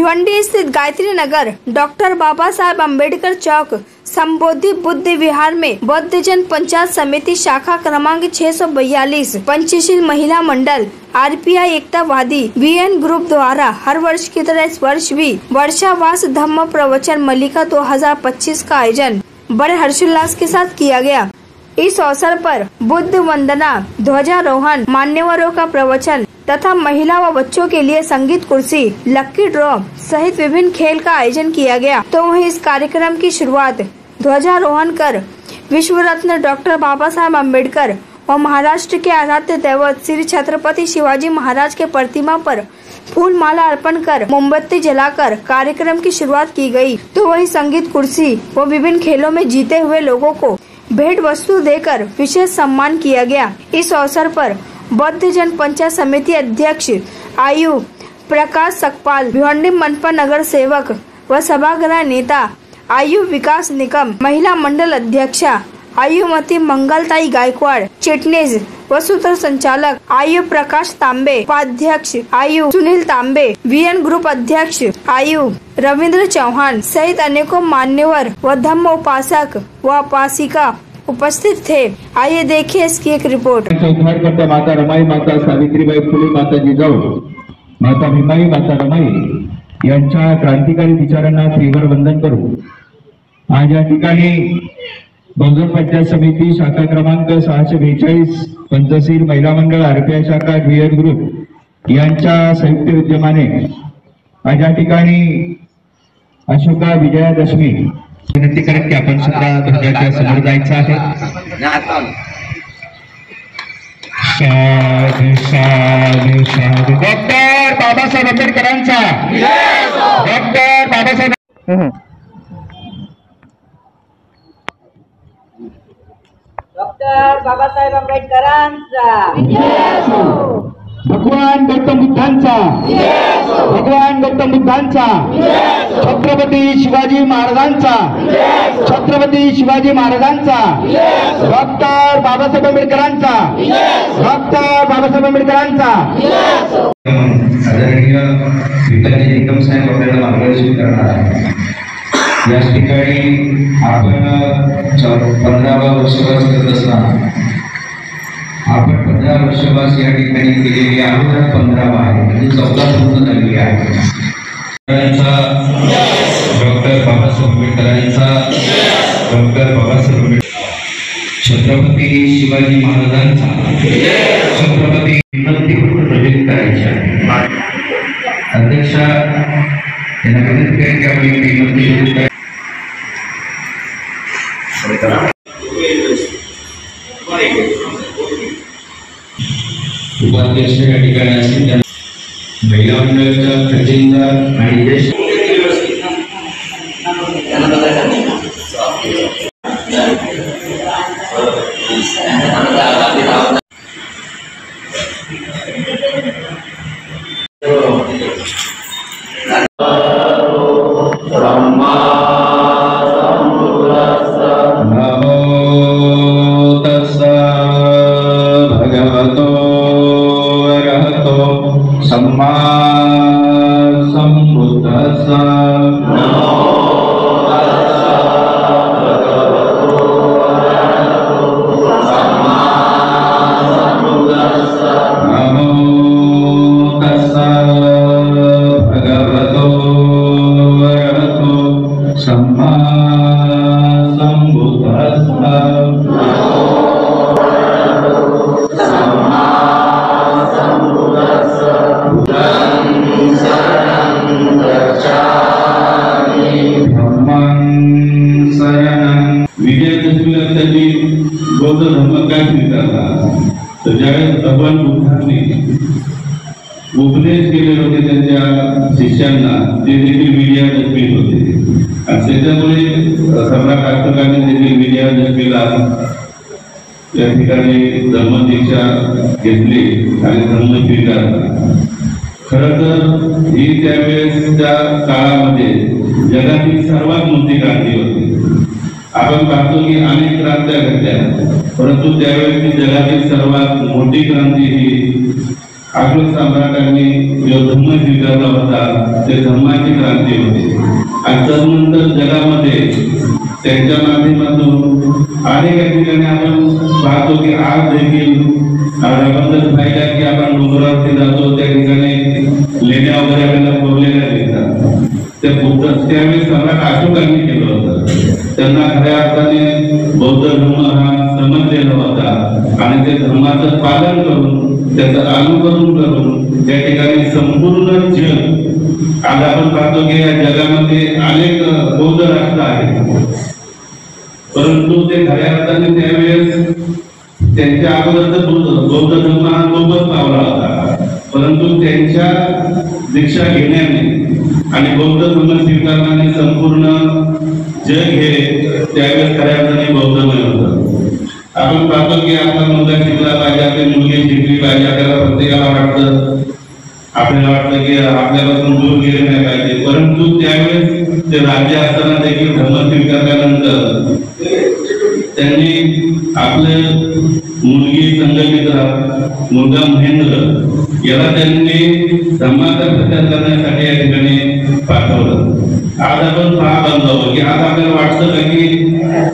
भिवंडी स्थित गायत्री नगर डॉक्टर बाबा साहेब अम्बेडकर चौक संबोधि बुद्ध विहार में बौद्ध जन पंचायत समिति शाखा क्रमांक 642 पंचशील महिला मंडल आरपीआई एकतावादी वीएन ग्रुप द्वारा हर वर्ष की तरह इस वर्ष भी वर्षावास धम्म प्रवचन मल्लिका 2025 का आयोजन बड़े हर्षोल्लास के साथ किया गया। इस अवसर पर बुद्ध वंदना, ध्वजारोहण, मान्यवरों का प्रवचन तथा महिला व बच्चों के लिए संगीत कुर्सी, लक्की ड्रॉ सहित विभिन्न खेल का आयोजन किया गया। तो वहीं इस कार्यक्रम की शुरुआत ध्वजारोहण कर विश्व रत्न डॉक्टर बाबा साहेब अम्बेडकर और महाराष्ट्र के आराध्य दैवत श्री छत्रपति शिवाजी महाराज के प्रतिमा पर फूल माला अर्पण कर मोमबत्ती जलाकर कार्यक्रम की शुरुआत की गई। तो वही संगीत कुर्सी व विभिन्न खेलों में जीते हुए लोगों को भेंट वस्तु देकर विशेष सम्मान किया गया। इस अवसर पर बौद्ध जन पंचायत समिति अध्यक्ष आयु प्रकाश सकपाल, भिवंडी मनपा नगर सेवक व सभागृह नेता आयु विकास निकम, महिला मंडल अध्यक्षा आयुमती मंगलताई गायकवाड़, चिटनीस व सूत्र संचालक आयु प्रकाश तांबे, उपाध्यक्ष आयु सुनील तांबे, वीएन ग्रुप अध्यक्ष आयु रविंद्र चौहान सहित अनेकों मान्यवर व धम्म उपासक व उपासिका उपस्थित थे। आइए देखिए इसकी एक रिपोर्ट। उद्धारकर्ता माता रमाई, माता सावित्रीबाई फुले, माता जिजाऊ, माता भीमाई, माता रमाई यांच्या क्रांतिकारी विचारांना तीव्र वंदन करू आज या ठिकाणी बहुजन पंचायत समिती शाखा क्रमांक 642 पंचशील महिला मंडळ आरपीआय शाखा वीएन ग्रुप यांच्या संयुक्त विद्यमाने आज या ठिकाणी अशोका विजयादशमी विनंती करत की आपण सुद्धा ध्वजाच्या समोर जायचं आहे। डॉक्टर बाबासाहेब आंबेडकरांचा, डॉक्टर बाबासाहेब डॉक्टर बाबासाहेब आंबेडकरांचा, भगवान गौतम बुद्धांचा, भगवान गौतम बुद्धांचा, छत्रपती शिवाजी महाराजांचा, छत्रपती शिवाजी महाराजांचा, डॉक्टर बाबासाहेब आंबेडकरांचा, डॉक्टर बाबासाहेब आंबेडकरांचा। आदरणीय विद्यार्थी निकम साहेब आपल्याला मार्गदर्शन करणार आहे। या ठिकाणी आपण 15वा वर्षवास करत असताना आपण 15 वर्षवास या ठिकाणी केलेली आहे, 15वा आहे म्हणजे 14 पूर्ण झालेली आहे। डॉक्टर बाबासाहेब आंबेडकरांचा, डॉक्टर बाबासाहेब आंबेडकर, छत्रपती शिवाजी महाराजांचा, छत्रपती विनंती प्रकट करायची आहे। अध्यक्ष यांना विनंती करेन की आपण विनंती उपाध्यक्ष या ठिकाणी असतील महिला मंडळाच्या खजिनदार आणि ज्येष्ठ भगवान बुद्धांनी उपदेश केले होते त्यांच्या शिष्यांना, ते देखील विजयादशमी होते आणि त्याच्यामुळे सम्राट अशोकाने देखील विजयादशमीला या ठिकाणी धर्मदीक्षा घेतली आणि धर्म स्वीकारला। खरं तर ही त्यावेळेसच्या काळामध्ये जगातील सर्वात मोठी क्रांती होती। आपण पाहतो की अनेक क्रांत्या घडल्या, परंतु त्यावेळेसची जगातील सर्वात मोठी क्रांती ही अशोक सम्राटांनी जो धम्म स्वीकारला होता ते धम्माची क्रांती होती आणि तदनंतर जगामध्ये त्यांच्या माध्यमातून अनेक ठिकाणी आपण पाहतो की आज देखील आपण जर पाहिलं की आपण डोंगरावरती जातो त्या ठिकाणी लेण्या वगैरे आपल्याला कोरलेल्या दिसतात. त्या बुद्ध त्यावेळेस सम्राट अशोकांनी केलं होतं. त्यांना खऱ्या अर्थाने बौद्ध धर्म हा समजलेला होता आणि ते धर्माचं पालन करून त्याचं अनुकरण करून त्या ठिकाणी संपूर्ण जग आज आपण पाहतो की या जगामध्ये अनेक बौद्ध राष्ट्र आहेत, परंतु ते खऱ्या अर्थाने त्यावेळेस त्यांच्या अगोदर बौद्ध धर्म हा लोपच पावला होता, परंतु त्यांच्या दीक्षा घेण्याने आणि बौद्ध धर्म स्वीकारण्याने संपूर्ण जग हे त्यावेळेस खऱ्या अर्थाने बौद्धमय होतं. आपण पाहतो की आपला मुलगा शिकला पाहिजे, आपली मुलगी शिकली पाहिजे, आपल्याला प्रत्येकाला वाटतं की आपल्यापासून दूर गेले नाही पाहिजे, परंतु त्यावेळेस ते राज्य असताना देखील धर्म स्वीकारल्यानंतर त्यांनी आपले मुलगी संगमित्रा मुलगा महेंद्र याला त्यांनी धर्माचा प्रचार करण्यासाठी या ठिकाणी पाठवलं. आज आपण बांधावं की आज आपल्याला वाटतं का की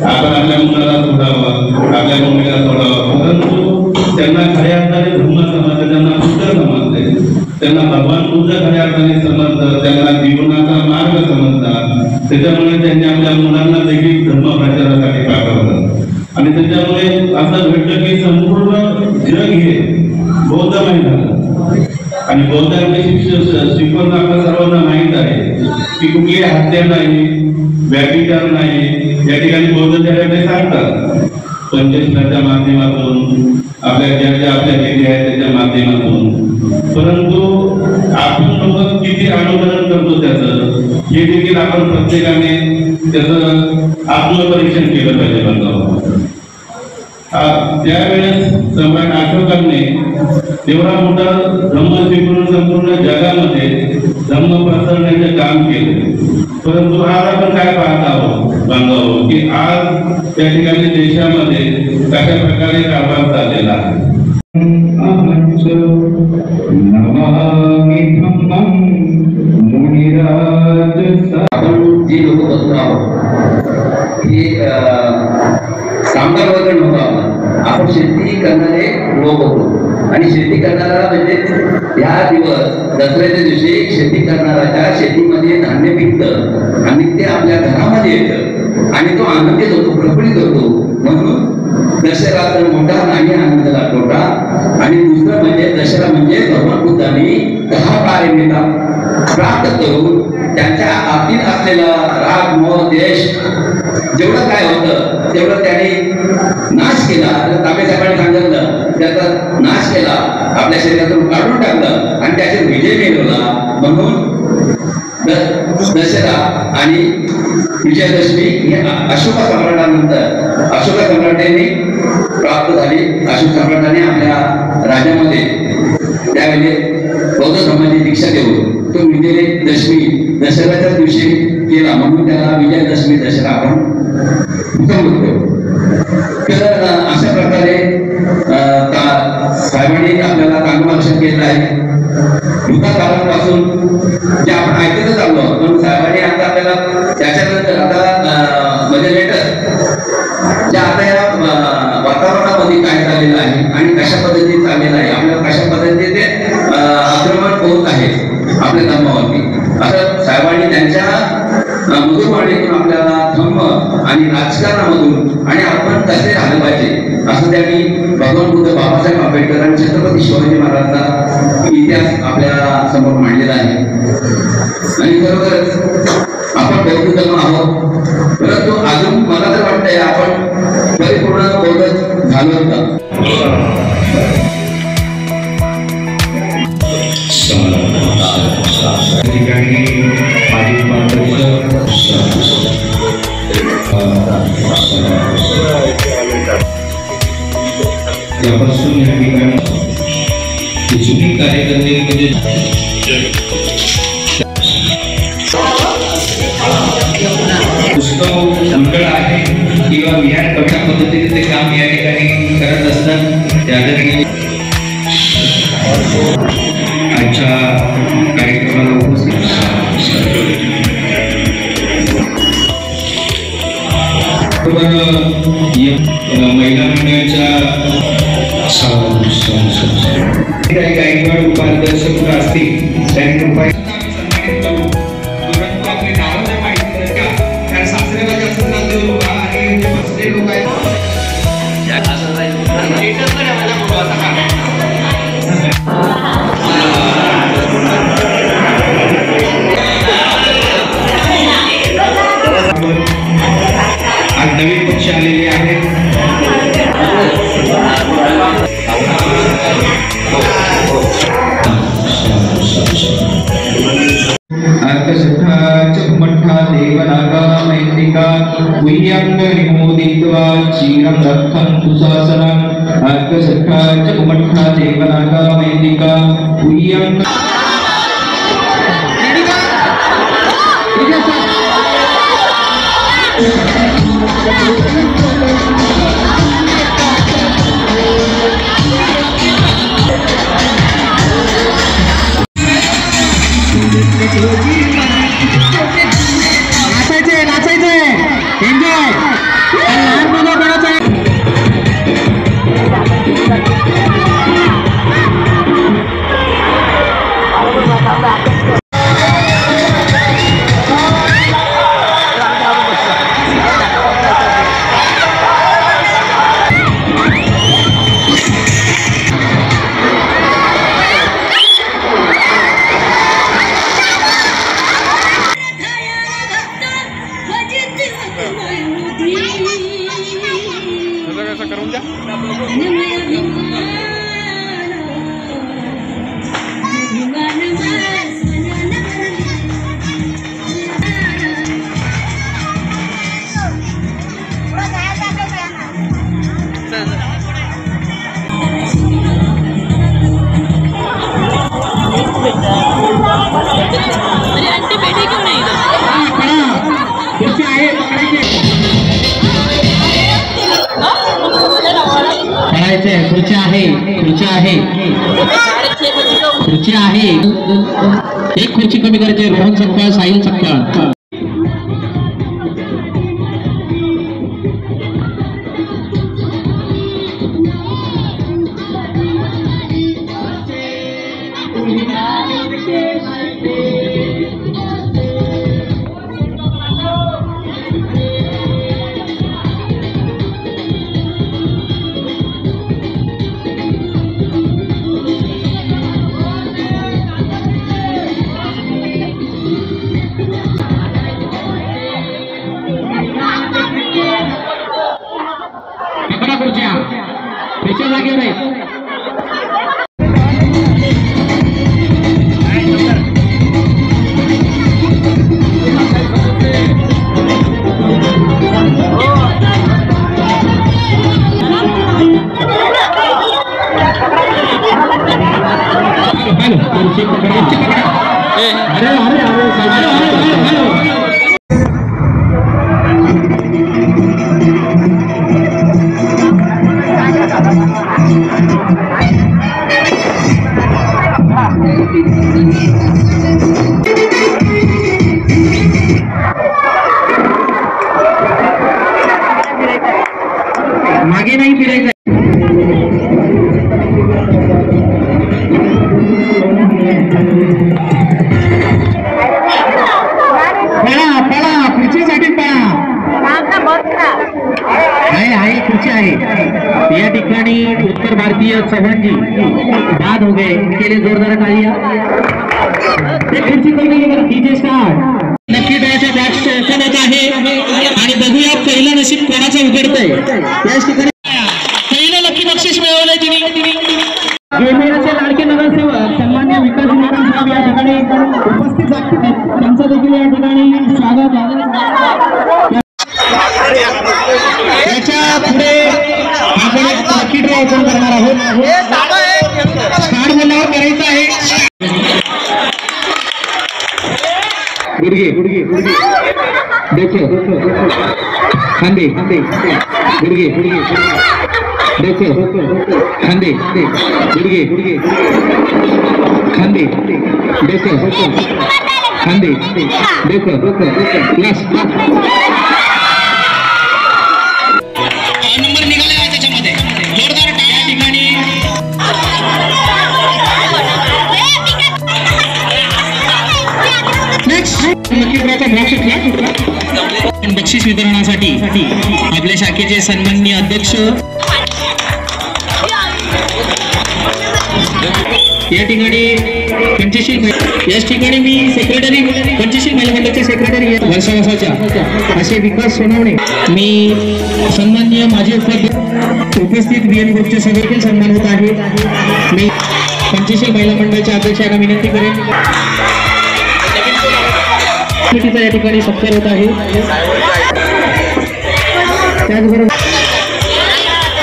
आपण आपल्या मुलाला सोडावं, आपल्या मुलीला सोडावं, परंतु त्यांना खऱ्या अर्थाने धर्म समजले, त्यांना बुद्ध समजले, त्यांना भगवान बुद्ध खऱ्या अर्थाने समजतात, त्यांना जीवनाचा मार्ग समजतात. त्याच्यामुळे त्यांनी आपल्या मुलांना देखील धर्म प्रचारासाठी पाठवलं आणि त्याच्यामुळे असं घडलं की संपूर्ण जग हे बौद्धमय झालं. आणि बौद्धांचे शिकवण आपल्या सर्वांना माहीत आहे की कुठली हत्या नाही, व्याभिचार नाही, या ठिकाणी बौद्ध त्याच्याकडे सांगतात. पंचशीलाच्या माध्यमातून आपल्या ज्या आपल्या विधी आहेत त्याच्या माध्यमातून, परंतु आपण लोक किती अनुकरण करतो त्याचं हे देखील आपण प्रत्येकाने त्याचं आत्मपरीक्षण केलं पाहिजे. बंधू त्यावेळेस सम्राट अशोकांनी एवढा मोठा धम्म स्वीकारून संपूर्ण जगामध्ये धम्म पसरण्याचे काम केले, परंतु आज आपण काय पाहत आहोत बांधव की आज त्या ठिकाणी देशामध्ये कशा प्रकारे कारभार चाललेला आहे. आपण जी लोक बसतो आहोत ही कामगार वर्ग नव्हता, आपण शेती करणारे लोक होतो आणि शेती करणारा म्हणजे ह्या दिवस दसऱ्याच्या दिवशी शेती करणाऱ्याच्या शेतीमध्ये धान्य पिकतं आणि ते आपल्या घरामध्ये येतं आणि तो आनंदित होतो, प्रफुल्लित होतो. म्हणून दसरा तर मोठा नाही आनंदाला तोटा. आणि दुसरं म्हणजे दसरा म्हणजे भगवान बुद्धांनी 10 पारमिता प्राप्त करून त्यांच्या आतील असलेला राग मोह देश जेवढं काय होतं तेवढं त्यांनी नाश केला. ताबे साहेबांनी सांगितलं त्याचा नाश केला, आपल्या शरीरातून काढून टाकलं आणि त्याचे विजय मिळवला. म्हणून दसरा आणि विजयादशमी ही अशोक सम्राटानंतर अशोक सम्राटांनी प्राप्त झाली. अशोक सम्राटाने आपल्या राज्यामध्ये त्यावेळी बौद्ध धर्माची दीक्षा देऊन तो विजयदशमी दसऱ्याच्या दिवशी केला, म्हणून त्याला विजयादशमी दसरा आपण म्हणतो. तर अशा प्रकारे साहेबांनी आपल्याला मार्गदर्शन केलं आहे. युद्धा काळापासून जे आपण ऐकतच आलो, पण साहेबांनी आता आपल्याला त्याच्यानंतर आता म्हणजे लेटर जे आता या वातावरणामध्ये काय चाललेलं आहे आणि कशा पद्धतीने चाललेलं आहे, आपल्याला कशा पद्धतीने ते आक्रमण होत आहे आपल्या धर्मावरती, असं साहेबांनी त्यांच्या मधुरवाणीतून आपल्याला धर्म आणि राजकारणामधून आणि आपण कसे राहिलं पाहिजे असं त्यांनी भगवान बुद्ध बाबासाहेब आंबेडकर आणि छत्रपती शिवाजी महाराजांचा इतिहास आपल्या समोर मांडलेला आहे. आणि खरोखरच आपण बौद्ध धर्म आहोत, परंतु अजून मला तर वाटतंय आपण परिपूर्ण बौद्ध झालो होता. यापासून या ठिकाणी जुनी कार्यकर्ते म्हणजे पुस्तक संकट आहे किंवा विहार कशा पद्धतीने ते काम या ठिकाणी करत असतात त्या आजच्या कार्यक्रमाला उपस्थित महिला मंडळाच्या काही गायकवाड उपाध्यक्ष असतील त्यांनी रुपये आज नवीन पक्ष आलेले आहेत. अर्कसठा देवनागा मैत्रिका उय्यंग निमोदित्वा क्षीरं दत्तं सुशासनम्. अर्कसठा देवनागा मैत्रिका उय्यंग नाचायचंय एन्जॉय लहान मुलं करायचं. खुर्ची आहे एक खुर्ची कमी करायची. रोहन सपकाळ साहिल सपकाळ खुर्च्या जागेवर आहेत. मागे नाही फिरायचं. खुर्चीसाठी आहे खुर्ची आहे. या ठिकाणी उत्तर भारतीय चव्हाणजी बाद हो गए, उनके लिए जोरदार तालियां. खुर्ची डीजे स्टार्ट नक्की द्यायच्या बॅच ओपन होत आहे आणि बघूया पहिलं नशीब कोणाचं उघडतंय. याच ठिकाणी पहिलं नक्की बक्षीस मिळवलंय तिने. गेमेरचे लाडके नगरसेवक सन्मान्य विकास मॅडम साहेब या ठिकाणी उपस्थित आहेत. त्यांचं देखील या ठिकाणी स्वागत आहे. त्याच्या पुढे आपण एक लकी ड्रॉ ओपन करणार आहोत. स्टार्ट बोलावर करायचं आहे. गुडघे गुडघे गुडघे देखो खांदे गुडघे गुडघे डोकं खांदे गुडघे खांदे डोकं खांदे डोकं क्लास नंबर निघाला आहे त्याच्यामध्ये जोरदार टाळ्या ठिकाणी बक्षीस वितरणासाठी आपल्या शाखेचे सन्माननीय अध्यक्ष या ठिकाणी याच ठिकाणी मी सेक्रेटरी पंचशील महिला मंडळाचे सेक्रेटरी वर्षाच्या असे विकास सोनवणे मी सन्माननीय माजी उपाध्यक्ष उपस्थित बीएन ग्रुपचे सगळे सन्मान होत आहे मी पंचशील महिला मंडळाच्या अध्यक्षांना विनंती करेन या ठिकाणी सत्कार होत आहे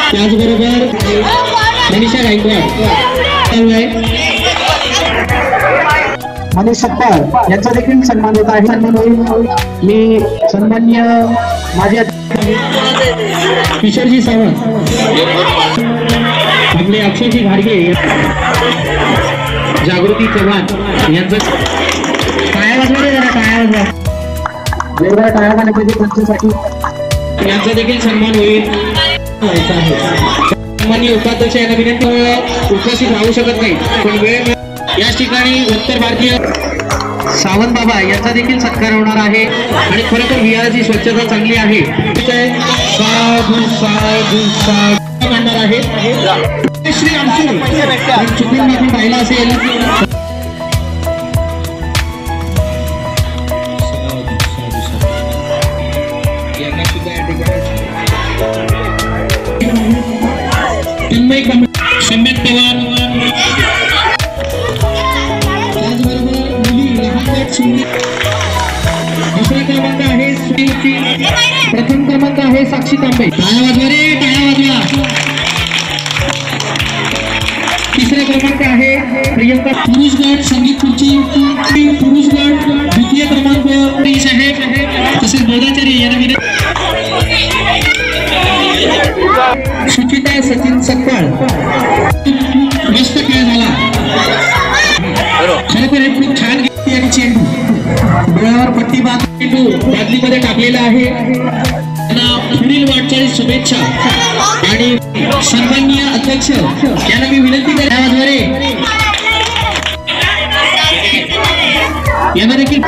त्याचबरोबर मनीषा गायकवाड मनीष सत्कार यांचा देखील सन्मान होत आहे. सन्मान होईल मी सन्माननीय माझे किशोरजी सावंत आपले अक्षयजी घाडगे जागृती चव्हाण यांचं टाळ्या वाजवा जरा टाळ्या वाजवा वेगवेगळ्या टाळ्या वाजवल्या पाहिजे त्यांच्यासाठी यांचा देखील सन्मान होईल सन्माननीय उपाध्यक्ष यांना विनंती उपस्थित राहू शकत नाही पण वेळ याच ठिकाणी उत्तर भारतीय सावंत बाबा यांचा देखील सत्कार होणार आहे आणि खरोखर विहाराची स्वच्छता चांगली आहे साधू साधू साधू मांडणार आहे श्री आमसूर चुकून आपण पाहिला असेल सम्यक पवार दुसरा क्रमांक आहे प्रथम क्रमांक आहे साक्षी तांबे टाळ्या वाजवा रे टाळ्या वाजवा तिसरा क्रमांक आहे प्रियंका पुरुष गट संगीत खुर्ची पुरुष गट द्वितीय क्रमांक साहेब तसेच बोधाचार्य यांना सुचिता सचिन सत्काळ मस्त खेळ झाला खरोखर हे खूप छान घेतली आणि चेंडू डोळ्यावर पट्टी चेंडू बादलीमध्ये टाकलेला आहे त्यांना पुढील वाटचालीस शुभेच्छा आणि सन्माननीय अध्यक्ष यांना मी विनंती करण्याद्वारे यांना देखील